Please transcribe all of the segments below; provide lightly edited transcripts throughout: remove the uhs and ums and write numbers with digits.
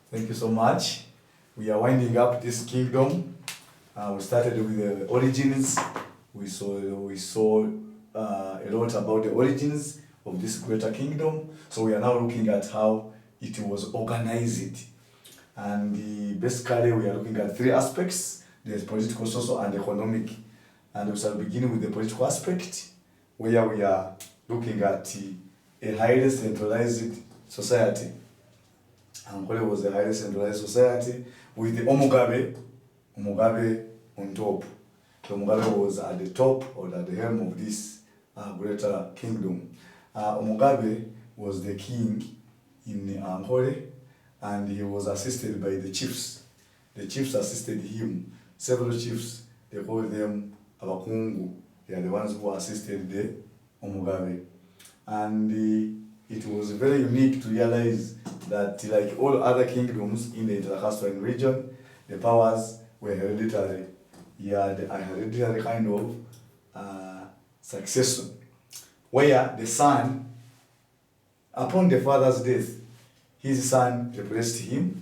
Thank you so much. We are winding up this kingdom. We started with the origins. We saw a lot about the origins of this greater kingdom. So we are now looking at how it was organized. And basically we are looking at three aspects. There's political, social, and economic. And we shall begin with the political aspect, where we are looking at a highly centralized society. Ankole was a highly centralized society with the Mugabe on top. So Mugabe was at the top or at the helm of this greater kingdom. Mugabe was the king in Ankole, and he was assisted by the chiefs. The chiefs assisted him. Several chiefs, they call them Abakungu. They are the ones who assisted the Mugabe. And it was very unique to realize that, like all other kingdoms in the Inter-Caspian region, the powers were hereditary. He had a hereditary kind of succession, where the son, upon the father's death, his son replaced him,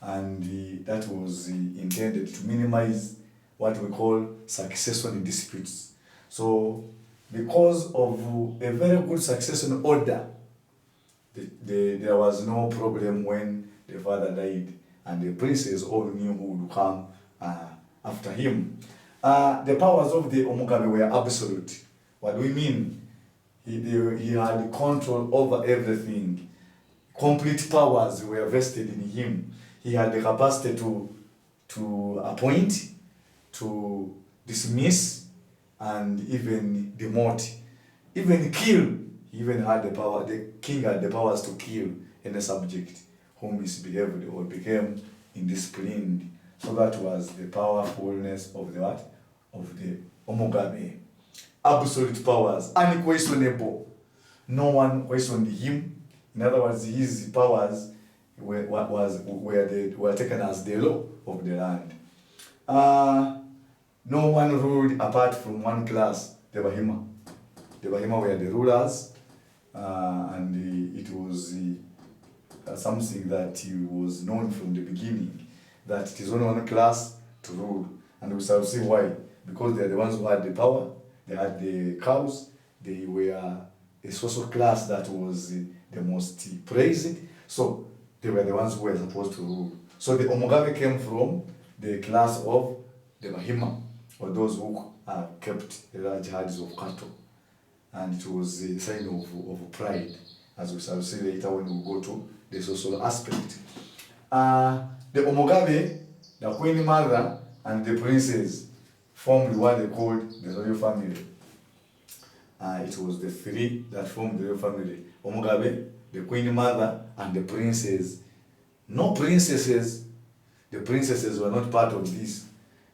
and that was intended to minimize what we call succession disputes. So, because of a very good succession order, there was no problem when the father died, and the princes all knew who would come after him. The powers of the Mugabe were absolute. What do we mean? He had control over everything. Complete powers were vested in him. He had the capacity to appoint, to dismiss, and even demote, even kill. He even had the power, the king had the powers to kill any subject who misbehaved or became indisciplined. So that was the powerfulness of the what? Of the Mugabe. Absolute powers, unquestionable. No one questioned him. In other words, his powers were taken as the law of the land. No one ruled apart from one class, the Bahima. The Bahima were the rulers, and it was something that was known from the beginning, that it is only one class to rule. And we shall see why. Because they are the ones who had the power, they had the cows, they were a social class that was the most praised, so they were the ones who were supposed to rule. So the Mugabe came from the class of the Bahima, or those who kept the large herds of cattle. And it was a sign of pride, as we shall see later when we go to the social aspect. The Mugabe, the Queen Mother, and the princes formed what they called the royal family. It was the three that formed the royal family: Mugabe, the Queen Mother, and the princes. No princesses. The princesses were not part of this.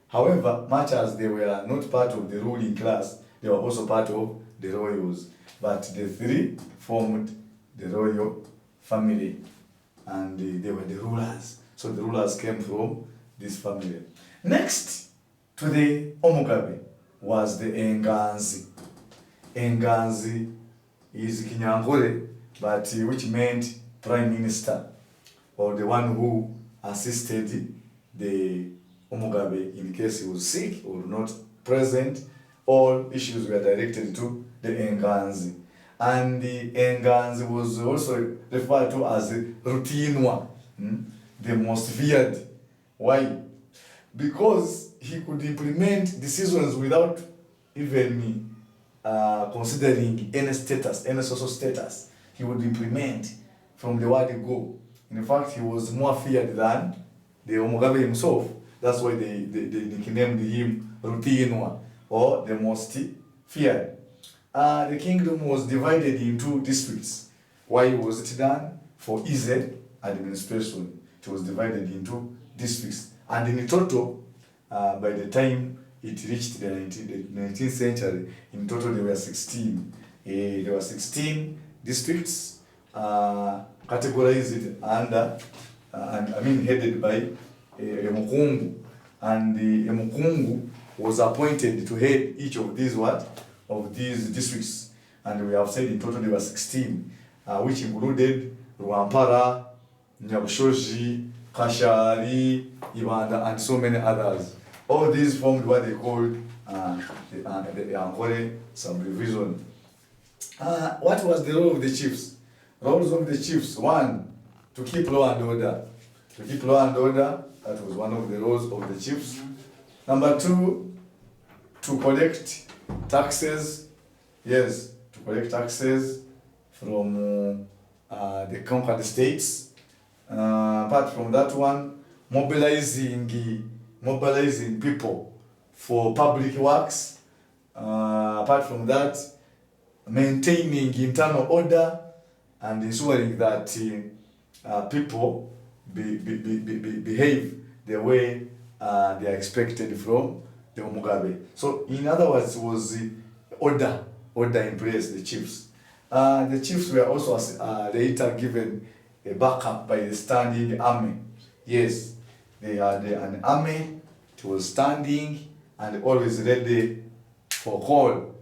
However, much as they were not part of the ruling class, they were also part of the royals. But the three formed the royal family, and they were the rulers. So the rulers came from this family. Next to the Mugabe was the Enganzi. Enganzi is Kinyankole, but which meant prime minister, or the one who assisted the Mugabe in case he was sick or not present. All issues were directed to the Enganzi. And the Enganzi was also referred to as the Rutinwa, the most feared. Why? Because he could implement decisions without even considering any status, any social status. He would implement from the word go. In fact, he was more feared than the Mugabe himself. That's why they nicknamed him Rutinwa, or the most feared. The kingdom was divided into districts. Why was it done? For easy administration. It was divided into districts. And in total, by the time it reached the 19th century, in total there were 16. There were 16 districts categorized under, headed by a Mukungu. And the Mukungu was appointed to head each of these districts. And we have said in total there were 16, which included Rwampara, Nyabushoji, Kashari, Ibanda, and so many others. All these formed what they called the Ankole subdivision. What was the role of the chiefs? Roles of the chiefs: one, to keep law and order. To keep law and order, that was one of the roles of the chiefs. Number two, to collect taxes. Yes, to collect taxes from the conquered states. Apart from that one, mobilizing people for public works. Apart from that, maintaining internal order and ensuring that people behave the way they are expected from the Mugabe. So in other words, it was order in place, the chiefs. The chiefs were also later given a backup by the standing army. Yes, they had an army, it was standing and always ready for call.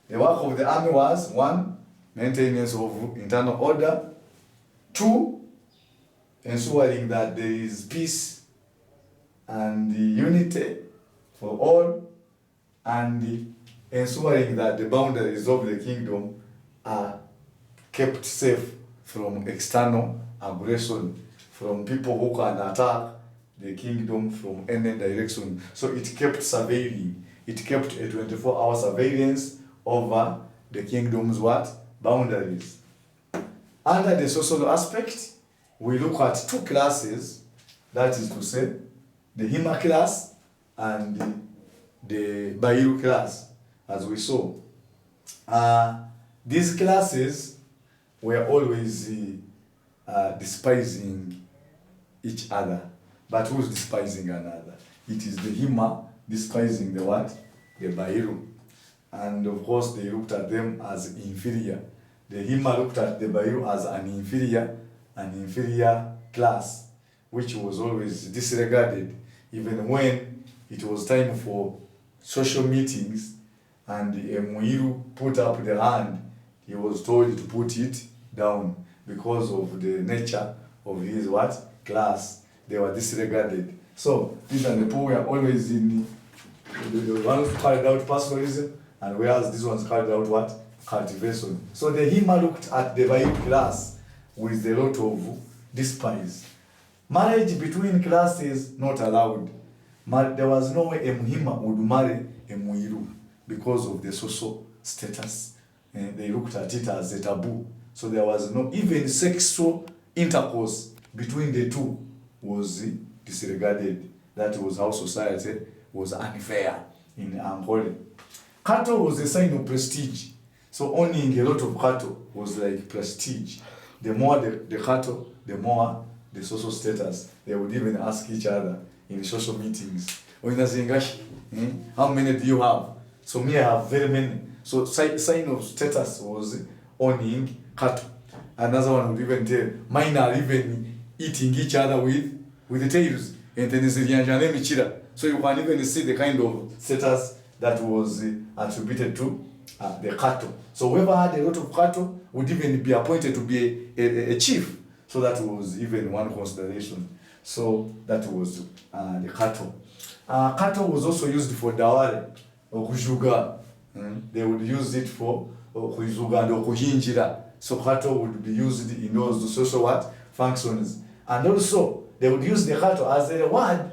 The work of the army was: one, maintenance of internal order; two, ensuring that there is peace and unity for all, and ensuring that the boundaries of the kingdom are kept safe from external aggression, from people who can attack the kingdom from any direction. So it kept surveilling, it kept a 24-hour surveillance over the kingdom's boundaries. Under the social aspect, we look at two classes, that is to say, the Hima class and the Bairu class, as we saw. These classes were always despising each other. But who's despising another? It is the Hima despising the what? The Bairu. And of course they looked at them as inferior. The Hima looked at the Bairu as an inferior class, which was always disregarded, even when it was time for social meetings and the Muiru put up the hand, he was told to put it down because of the nature of his class. They were disregarded. So these and the poor were always in the ones who carried out personalism, and whereas these ones carried out cultivation. So the Hima looked at the Bairu class with a lot of despise. Marriage between classes not allowed. There was no way a Muhima would marry a Muiru because of the social status. And they looked at it as a taboo. So there was no, even sexual intercourse between the two was disregarded. That was how society was unfair in Ankole. Cattle was a sign of prestige. So owning a lot of cattle was like prestige. The more the cattle, the more the social status. They would even ask each other in social meetings, how many do you have? So me, I have very many. So sign of status was owning cattle. Another one would even tell, mine are even eating each other with the tails. And then so you can even see the kind of status that was attributed to the cattle. So whoever had a lot of cattle would even be appointed to be a chief. So that was even one consideration. So that was the cattle. Cattle was also used for dawari or kujuga. They would use it for kujuga and kuhinjira. So cattle would be used in those social functions. And also they would use the cattle as a reward.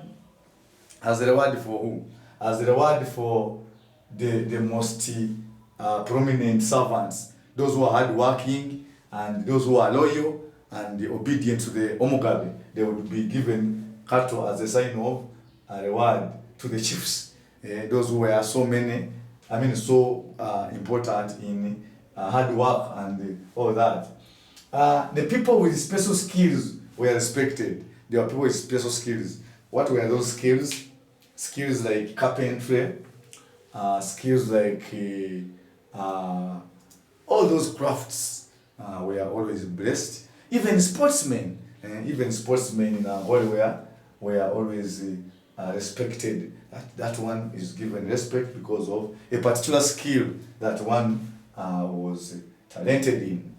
As a reward for who? As a reward for the most prominent servants. Those who are hardworking and those who are loyal and obedient to the Omugabe. They would be given cattle as a sign of a reward to the chiefs. Those who were so important in hard work and all that. The people with special skills were respected. There were people with special skills. What were those skills? Skills like carpentry, skills like all those crafts were always blessed. Even sportsmen in Ankole were always respected. That one is given respect because of a particular skill that one was talented in.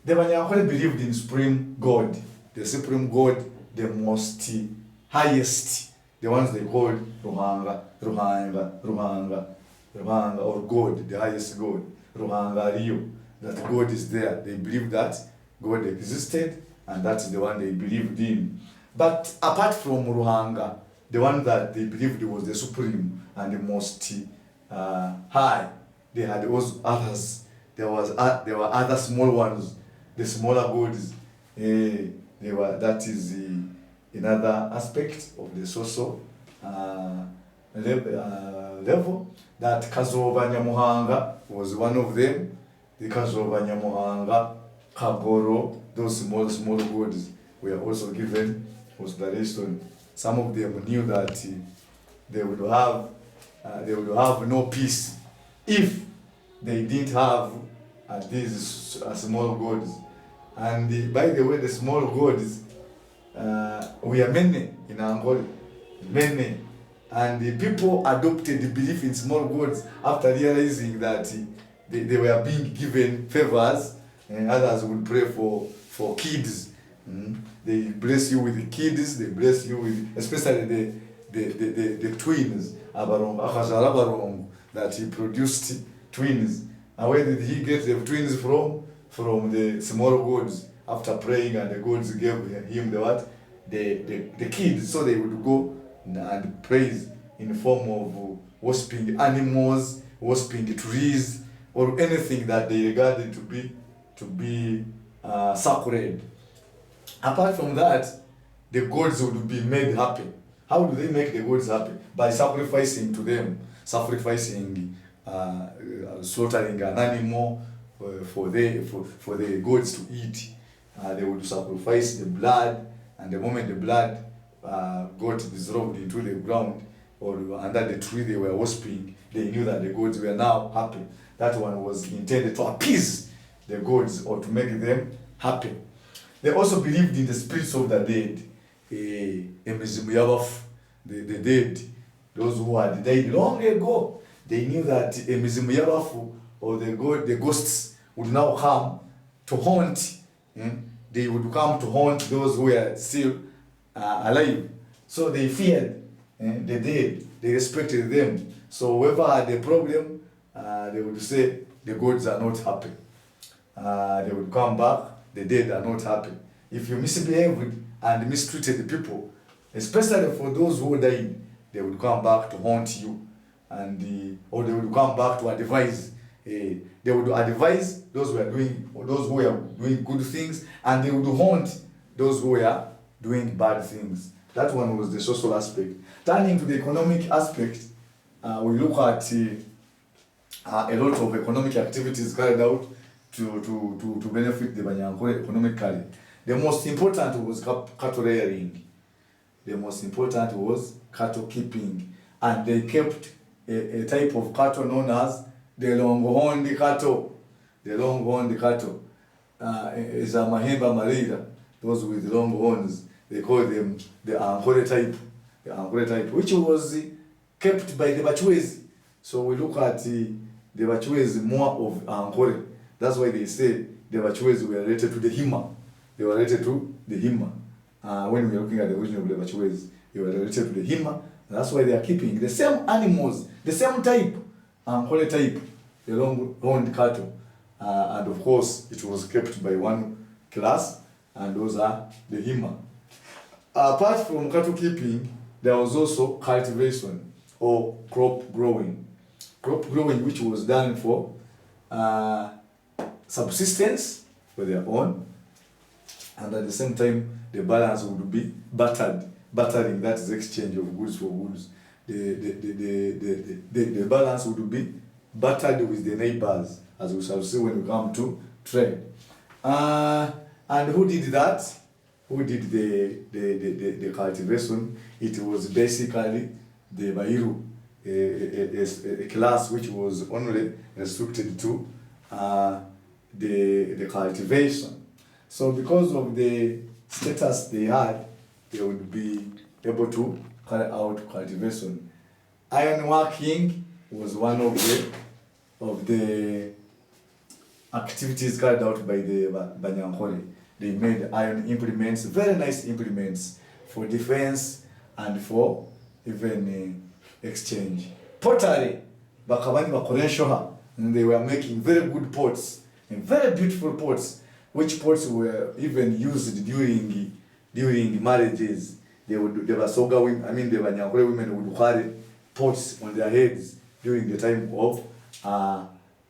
The Banyankole believed in supreme God. the supreme god, the most highest, the ones they called Ruhanga, or God, the highest God, Ruhanga Rio, that God is there. They believe that God existed, and that's the one they believed in. But apart from Ruhanga, the one that they believed was the supreme and the most high, they had also others. There were other small ones, the smaller gods. That is another aspect of the social level. That Kazova Nyamuhanga was one of them. The Kazova Nyamuhanga, Kagoro, those small gods were also given consideration. Some of them knew that they would have no peace if they didn't have these small gods. And by the way, the small gods, we are many in Ankole, many. And the people adopted the belief in small gods after realizing that they were being given favors, and others would pray for kids. They bless you with the kids, they bless you with, especially the twins, Abarong, that he produced twins. And where did he get the twins from? From the small gods. After praying, and the gods gave him the what? The kids. So they would go and praise in the form of worshipping animals, worshipping trees, or anything that they regarded to be sacred. Apart from that, the gods would be made happy. How do they make the gods happy? By sacrificing to them, slaughtering an animal for the gods to eat. They would sacrifice the blood, and the moment the blood got dissolved into the ground or under the tree they were worshipping, they knew that the gods were now happy. That one was intended to appease the gods or to make them happy. They also believed in the spirits of the dead, the dead, those who had died long ago. They knew that or the ghosts would now come to haunt. They would come to haunt those who were still alive. So they feared the dead. They respected them. So whoever had a problem, they would say the gods are not happy. They would come back. The dead are not happy. If you misbehaved and mistreated the people, especially for those who died, they would come back to haunt you, or they would come back to advise. They would advise those who were doing good things, and they would haunt those who were doing bad things. That one was the social aspect. Turning to the economic aspect, we look at a lot of economic activities carried out to benefit the Banyankole economically. The most important was cattle rearing. The most important was cattle keeping. And they kept a type of cattle known as the long-horned cattle. The long-horned cattle is a Mahemba Marida, those with long horns. They call them the Ankole type. The Ankole type, which was kept by the Bachwezi. So we look at the Bachwezi more of Ankole. That's why they say the Bachwezi were related to the Hima. They were related to the Hima. When we are looking at the origin of the Bachwezi, they were related to the Hima. That's why they are keeping the same animals, the same type, Ankole type, the long-horned cattle. And of course, it was kept by one class, and those are the Hima. Apart from cattle keeping, there was also cultivation or crop growing. Crop growing, which was done for subsistence for their own, and at the same time, the balance would be bartered. Bartering, that is exchange of goods for goods. The balance would be bartered with the neighbors, as we shall see when we come to trade. And who did that? Who did the cultivation? It was basically the Bairu, a class which was only restricted to the cultivation. So because of the status they had, they would be able to carry out cultivation. Iron working was one of the activities carried out by the Banyankole. They made iron implements, very nice implements for defense and for even exchange. Pottery, bakabani bakoresha, and they were making very good pots and very beautiful pots, which pots were even used during marriages. They were soga women, they were Nyankole women would carry pots on their heads during the time of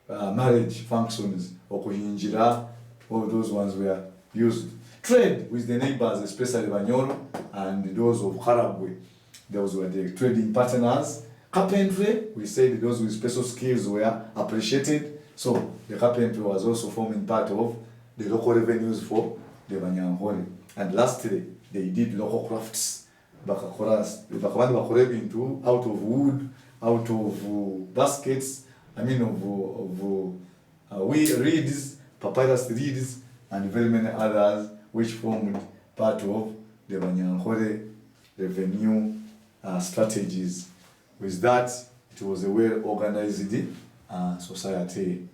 marriage functions. Okuhinjira, all those ones were used. Trade with the neighbors, especially Banyoro and those of Karagwe. Those were the trading partners. Carpentry, we said those with special skills were appreciated. So the carpentry was also forming part of the local revenues for the Banyankole. And lastly, they did local crafts. Into out of wood, out of baskets, reeds, papyrus reeds, and very many others which formed part of the Banyankole revenue strategies. With that, it was a well-organized society.